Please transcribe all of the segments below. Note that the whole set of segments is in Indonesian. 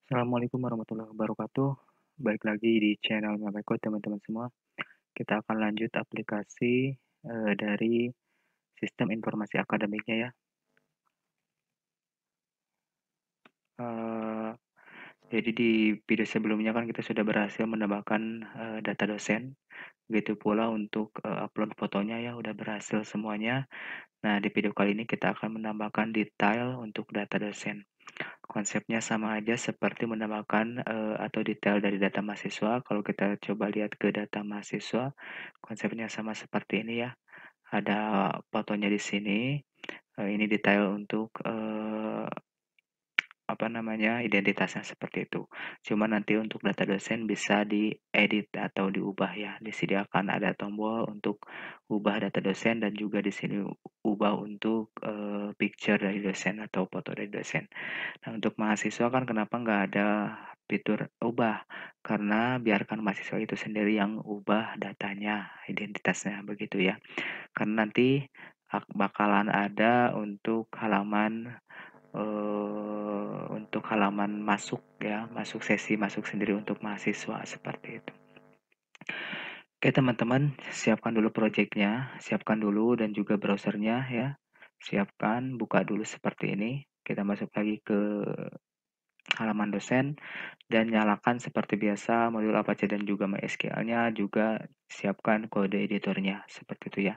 Assalamualaikum warahmatullahi wabarakatuh. Baik lagi di channel Mabeko teman-teman semua. Kita akan lanjut aplikasi dari sistem informasi akademiknya ya. Eh, jadi di video sebelumnya kan kita sudah berhasil menambahkan data dosen. Begitu pula untuk upload fotonya ya udah berhasil semuanya. Nah, di video kali ini kita akan menambahkan detail untuk data dosen. Konsepnya sama aja seperti menambahkan atau detail dari data mahasiswa. Kalau kita coba lihat ke data mahasiswa, konsepnya sama seperti ini ya. Ada fotonya di sini. Ini detail untuk apa namanya identitasnya seperti itu. Cuma nanti untuk data dosen bisa diedit atau diubah ya. Disediakan ada tombol untuk ubah data dosen dan juga di sini ubah untuk picture dari dosen atau foto dari dosen. Nah, untuk mahasiswa kan kenapa nggak ada fitur ubah? Karena biarkan mahasiswa itu sendiri yang ubah datanya, identitasnya begitu ya. Karena nanti bakalan ada untuk halaman masuk ya, masuk sesi masuk sendiri untuk mahasiswa seperti itu. Oke teman-teman, siapkan dulu projectnya, siapkan dulu dan juga browsernya ya. Siapkan, buka dulu seperti ini. Kita masuk lagi ke halaman dosen dan nyalakan seperti biasa modul Apache dan juga MySQL-nya, juga siapkan kode editornya seperti itu ya.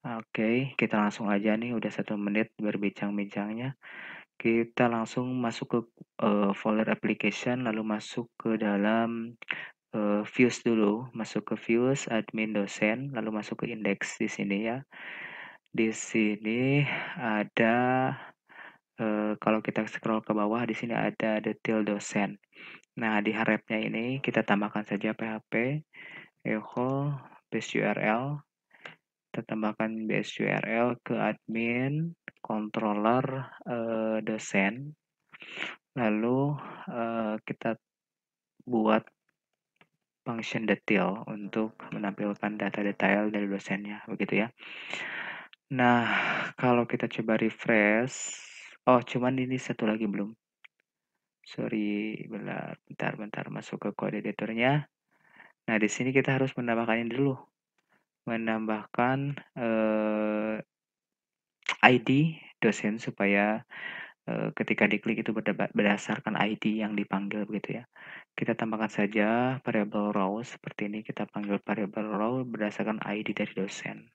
Oke, kita langsung aja nih udah 1 menit berbincang-bincangnya. Kita langsung masuk ke folder application lalu masuk ke dalam views dulu, masuk ke views admin dosen lalu masuk ke index di sini ya. Di sini ada kalau kita scroll ke bawah di sini ada detail dosen. Nah, di harapnya ini kita tambahkan saja PHP echo base URL. Kita tambahkan base URL ke admin controller dosen. Lalu kita buat function detail untuk menampilkan data detail dari dosennya, begitu ya. Nah, kalau kita coba refresh, oh cuman ini satu lagi belum. Sorry, bentar, masuk ke kode editornya. Nah, di sini kita harus menambahkan ini dulu, menambahkan ID dosen supaya ketika diklik itu berdasarkan ID yang dipanggil begitu ya. Kita tambahkan saja variable row seperti ini. Kita panggil variable row berdasarkan ID dari dosen.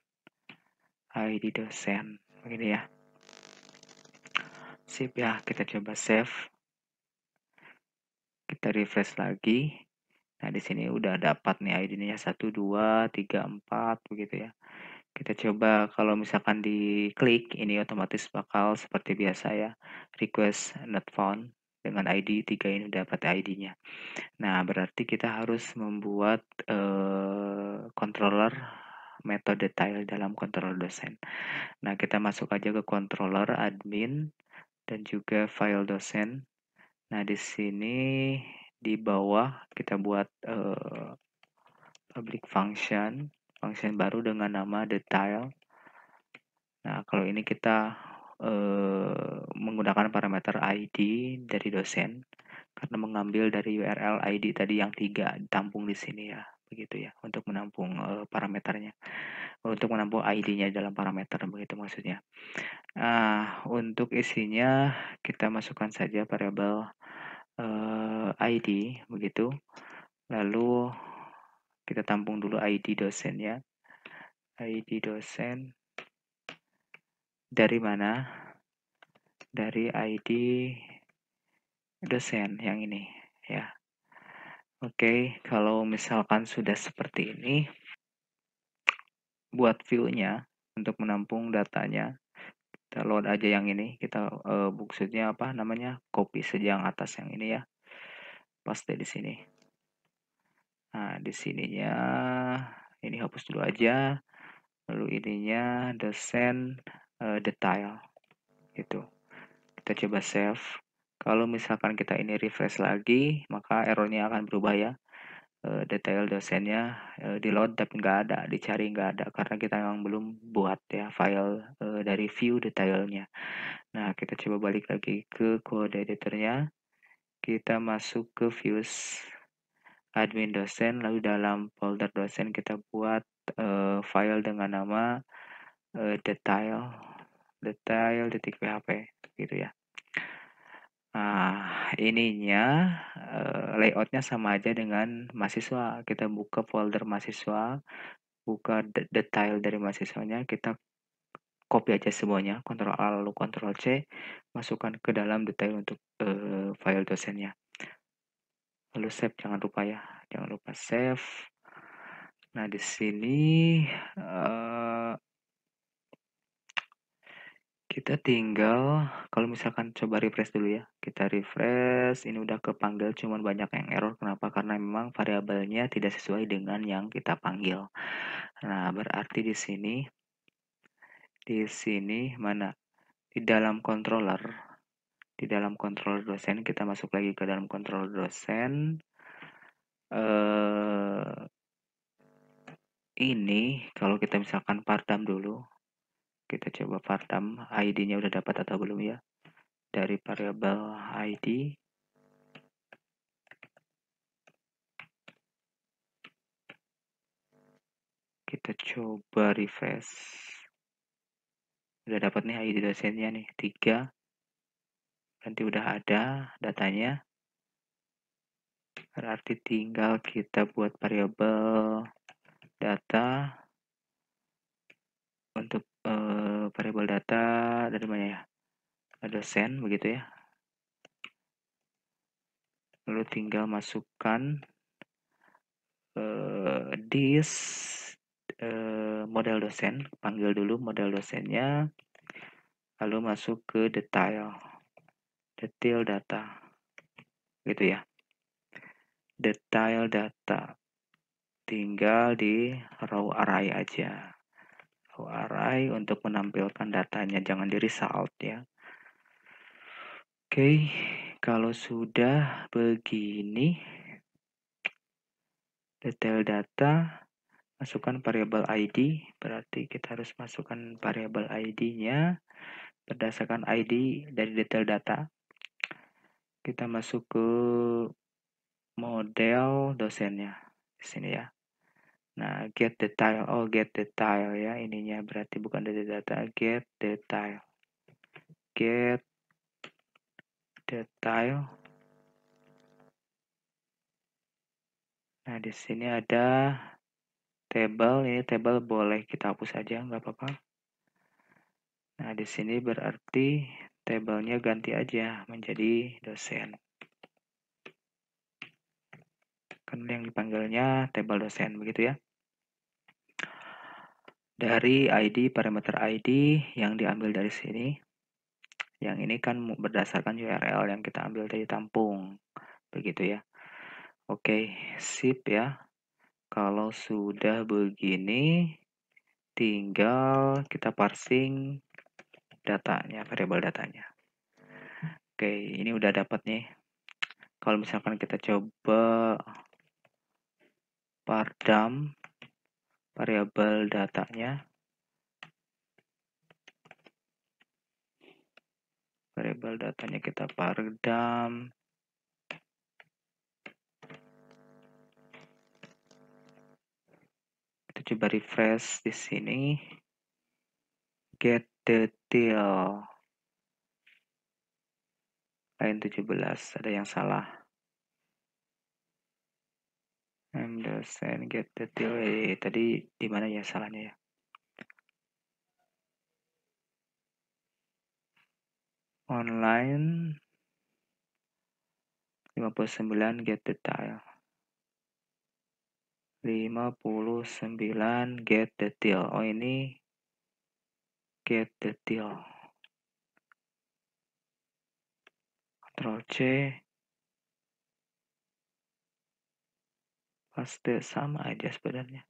ID dosen. Begini ya. Sip ya, kita coba save. Kita refresh lagi. Nah, di sini udah dapat nih ID-nya 1, 2, 3, 4 begitu ya. Kita coba kalau misalkan diklik ini otomatis bakal seperti biasa ya. Request not found dengan ID 3 ini dapat ID-nya. Nah, berarti kita harus membuat controller metode detail dalam controller dosen. Nah, kita masuk aja ke controller admin dan juga file dosen. Nah, di sini di bawah kita buat public function baru dengan nama detail. Nah, kalau ini kita menggunakan parameter ID dari dosen karena mengambil dari URL ID tadi yang 3 ditampung di sini ya, begitu ya, untuk menampung parameternya, untuk menampung ID-nya dalam parameter begitu maksudnya. Nah, untuk isinya kita masukkan saja variabel ID begitu. Lalu kita tampung dulu ID dosennya. ID dosen dari mana? Dari ID dosen yang ini ya. Oke, kalau misalkan sudah seperti ini, buat view-nya untuk menampung datanya, kita load aja yang ini. Kita maksudnya apa namanya? Copy saja yang atas yang ini ya. Paste di sini. Nah, di sininya ini hapus dulu aja. Lalu ininya dosen detail gitu. Kita coba save. Kalau misalkan kita ini refresh lagi, maka errornya akan berubah ya. Detail dosennya di load tapi nggak ada, dicari nggak ada karena kita memang belum buat ya file dari view detailnya. Nah, kita coba balik lagi ke kode editornya. kita masuk ke views admin dosen, lalu dalam folder dosen kita buat file dengan nama detail.php gitu ya. Nah, ininya layoutnya sama aja dengan mahasiswa. Kita buka folder mahasiswa, buka detail dari mahasiswanya, kita copy aja semuanya, Ctrl A lalu Ctrl C, masukkan ke dalam detail untuk file dosennya. Lalu save, jangan lupa save. Nah, di sini kita tinggal, kalau misalkan coba refresh dulu ya, kita refresh, ini udah kepanggil, cuman banyak yang error. Kenapa? Karena memang variabelnya tidak sesuai dengan yang kita panggil. Nah, berarti di sini mana? Di dalam controller dosen, kita masuk lagi ke dalam controller dosen. Ini kalau kita misalkan pardam dulu, kita coba pardam, ID-nya udah dapat atau belum ya? Dari variabel ID, kita coba refresh. Udah dapat nih ID dosennya nih, 3. Nanti udah ada datanya. Berarti tinggal kita buat variabel data. Untuk variabel data dari mana ya? Dosen begitu ya. Lalu tinggal masukkan this model dosen, panggil dulu model dosennya, lalu masuk ke detail data, gitu ya. Detail data, tinggal di row array aja. Row array untuk menampilkan datanya, jangan di result ya. Oke, kalau sudah begini, detail data, masukkan variabel ID, berarti kita harus masukkan variabel ID-nya berdasarkan ID dari detail data. Kita masuk ke model dosennya di sini ya. Nah, get detail, get detail ya, ininya berarti bukan detail data, get detail. Get detail. Nah, di sini ada table, ini table boleh kita hapus aja, nggak apa-apa. Nah, di sini berarti tabelnya ganti aja menjadi dosen. Kan yang dipanggilnya table dosen, begitu ya. Dari ID, parameter ID yang diambil dari sini. Yang ini kan berdasarkan URL yang kita ambil dari tampung. Begitu ya. Oke, sip ya. Kalau sudah begini, tinggal kita parsing datanya, variabel datanya. Oke, ini udah dapat nih. Kalau misalkan kita coba pardam variabel datanya, kita pardam. Kita coba refresh di sini. Get detail. Line 17, ada yang salah. Dosen get detail. Tadi di mana ya salahnya ya? Online 59 get detail. 59 get detail. Oh, ini get detail. Ctrl C. Paste, sama aja sebenarnya.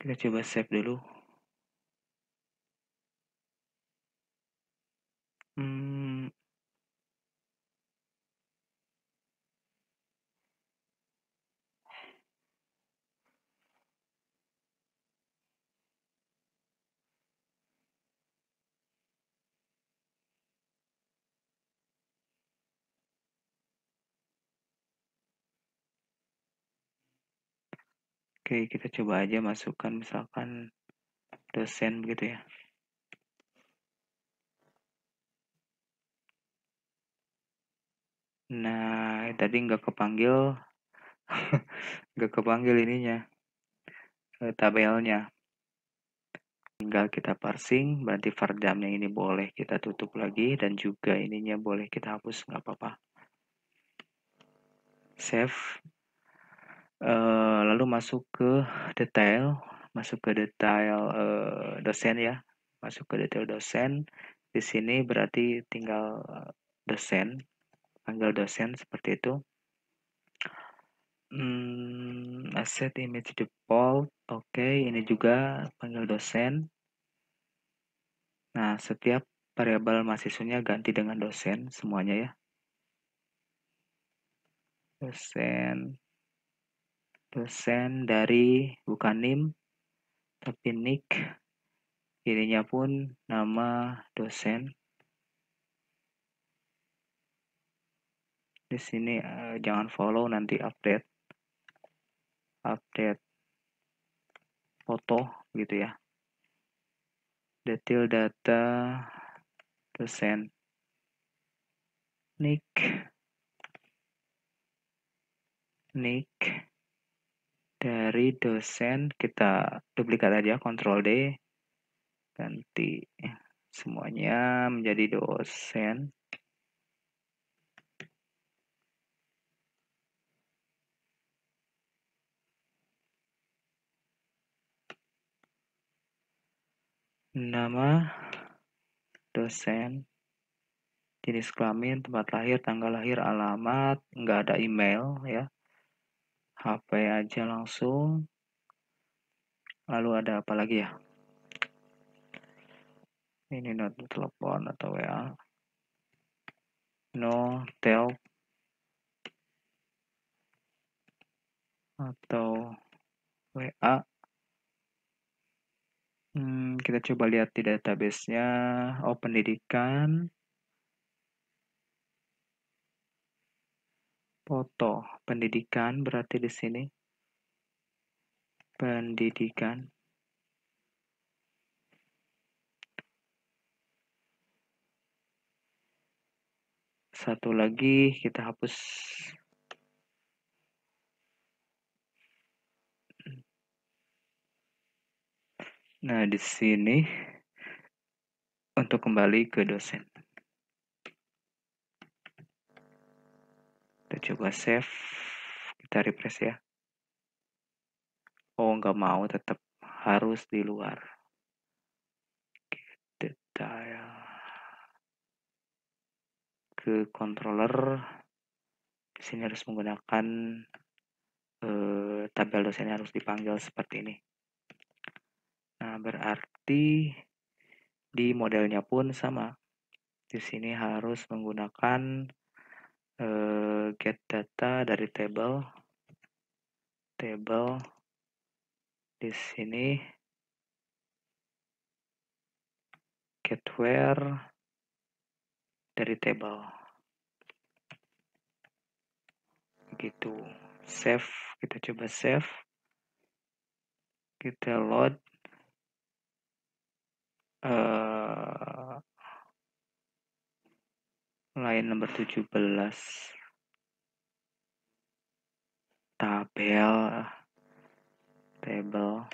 Kita coba save dulu. Oke, kita coba aja masukkan misalkan dosen begitu ya. Nah, tadi nggak kepanggil, nggak kepanggil ininya, tabelnya. Tinggal kita parsing, berarti var dumnya ini boleh kita tutup lagi dan juga ininya boleh kita hapus, nggak apa-apa. Save. Lalu masuk ke detail, dosen ya, masuk ke detail dosen. Di sini berarti tinggal dosen, panggil dosen seperti itu. Asset image default, oke, ini juga panggil dosen. Nah, setiap variabel mahasiswanya ganti dengan dosen semuanya ya. Dosen dari bukan nim tapi nick, ininya pun nama dosen. Di sini jangan follow, nanti update foto gitu ya. Detail data dosen, nick dari dosen, kita duplikat aja, Ctrl D, ganti semuanya menjadi dosen. Nama dosen, jenis kelamin, tempat lahir, tanggal lahir, alamat, nggak ada email ya, HP aja langsung. Lalu ada apa lagi ya? Ini not telepon atau WA. No tel atau WA. Kita coba lihat di database-nya. Oh, pendidikan. Foto. Pendidikan berarti di sini. Pendidikan. Satu lagi kita hapus. Nah, di sini untuk kembali ke dosen. Kita coba save. Kita refresh ya. Oh, nggak mau, tetap harus di luar. Detail. Ke controller. Di sini harus menggunakan tabel dosennya harus dipanggil seperti ini. Nah, berarti di modelnya pun sama. Di sini harus menggunakan get data dari table di sini get where dari table gitu. Save, kita coba save, kita load line nomor 17 tabel table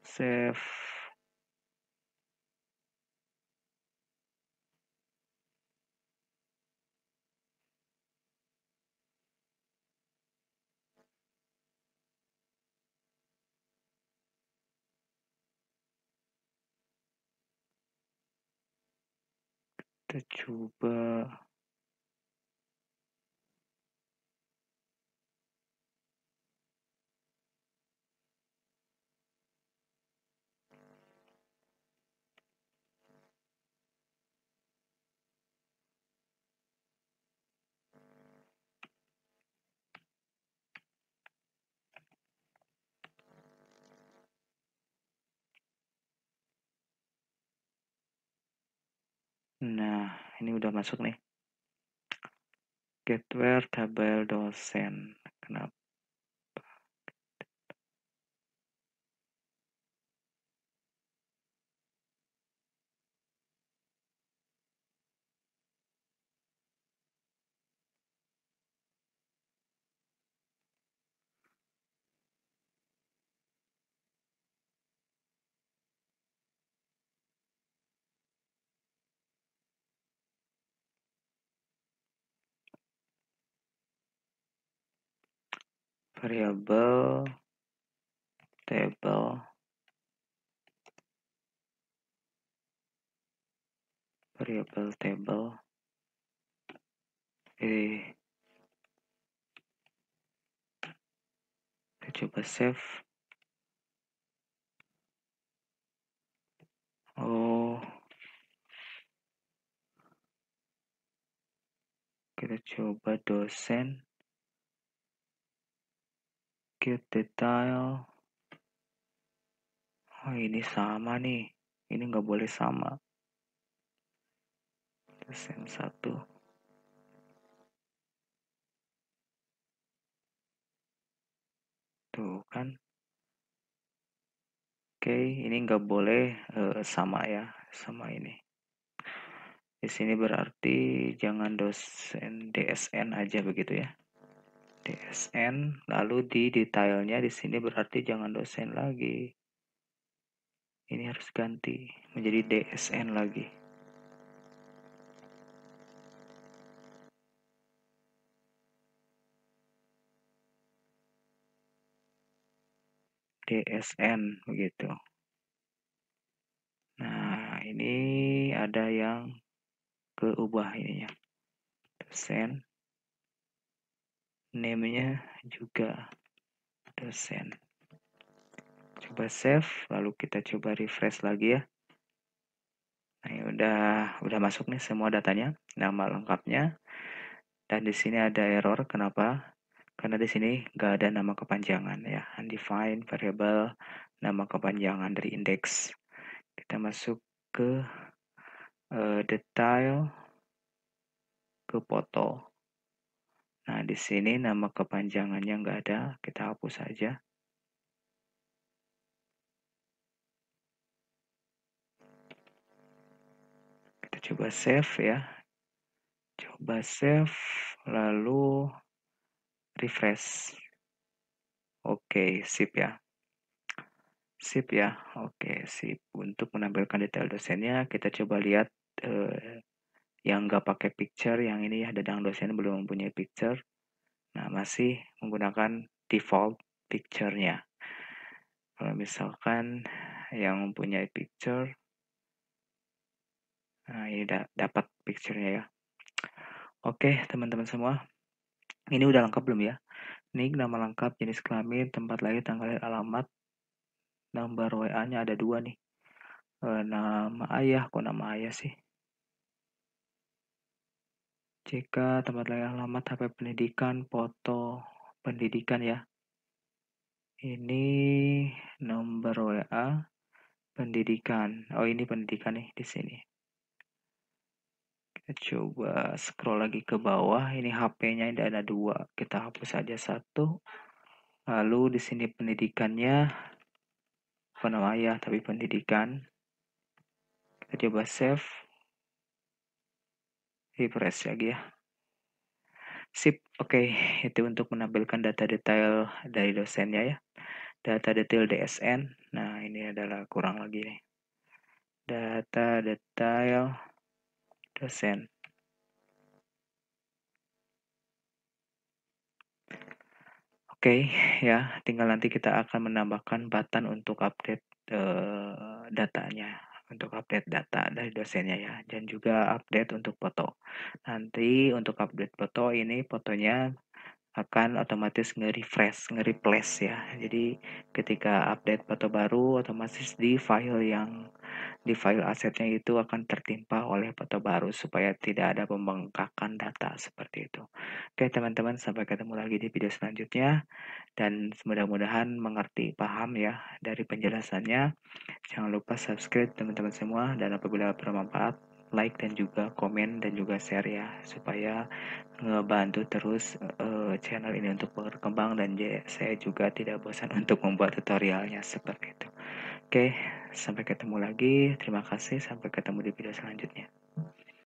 save. Kita coba nah, ini udah masuk nih. Get where tabel dosen. Kenapa? variabel table kita coba save. Oh, kita coba dosen get detail. Oh, ini sama nih, ini nggak boleh sama. Dosen 1 tuh kan. Oke, ini nggak boleh sama ya, sama ini. Di sini berarti jangan dosen DSN aja begitu ya. DSN, lalu di detailnya di sini berarti jangan dosen lagi. Ini harus ganti menjadi DSN lagi. DSN begitu. Nah, ini ada yang keubah ininya. Dosen. Name-nya juga dosen. Coba save, lalu kita coba refresh lagi ya. Nah, ini udah masuk nih semua datanya, nama lengkapnya. Dan di sini ada error, kenapa? Karena di sini nggak ada nama kepanjangan ya, undefined variable nama kepanjangan dari index. Kita masuk ke detail, ke foto. Nah, di sini nama kepanjangannya nggak ada, kita hapus saja. Kita coba save ya. Coba save, lalu refresh. Oke, sip ya. Sip ya. Oke, sip. Untuk menampilkan detail dosennya, kita coba lihat yang nggak pakai picture, yang ini ya, Dadang dosen belum mempunyai picture. Nah, masih menggunakan default picture-nya. Kalau misalkan yang mempunyai picture, nah ini dapat picture-nya ya. Oke, teman-teman semua. Ini udah lengkap belum ya? Nik, nama lengkap, jenis kelamin, tempat lahir, tanggal lahir, alamat, nomor WA-nya ada 2 nih. Nama ayah, kok nama ayah sih? CK, tempat lahir, alamat, HP pendidikan, foto pendidikan ya. Ini nomor WA pendidikan. Oh, ini pendidikan nih di sini. Kita coba scroll lagi ke bawah. Ini HP-nya ini ada 2. Kita hapus saja 1. Lalu di sini pendidikannya bukan nama ayah tapi pendidikan. Kita coba save. Refresh lagi ya. Sip, oke. Itu untuk menampilkan data detail dari dosennya ya. Data detail DSN. Nah, ini adalah kurang lagi nih. Data detail dosen. Oke, ya, tinggal nanti kita akan menambahkan button untuk update datanya, untuk update data dari dosennya ya, dan juga update untuk foto. Nanti untuk update foto ini fotonya akan otomatis nge-replace ya. Jadi ketika update foto baru otomatis di file asetnya itu akan tertimpa oleh foto baru supaya tidak ada pembengkakan data seperti itu. Oke teman-teman, sampai ketemu lagi di video selanjutnya dan mudah-mudahan mengerti, paham ya dari penjelasannya. Jangan lupa subscribe teman-teman semua, dan apabila bermanfaat like dan juga komen dan juga share ya, supaya ngebantu terus channel ini untuk berkembang dan saya juga tidak bosan untuk membuat tutorialnya seperti itu. Oke, sampai ketemu lagi. Terima kasih, sampai ketemu di video selanjutnya.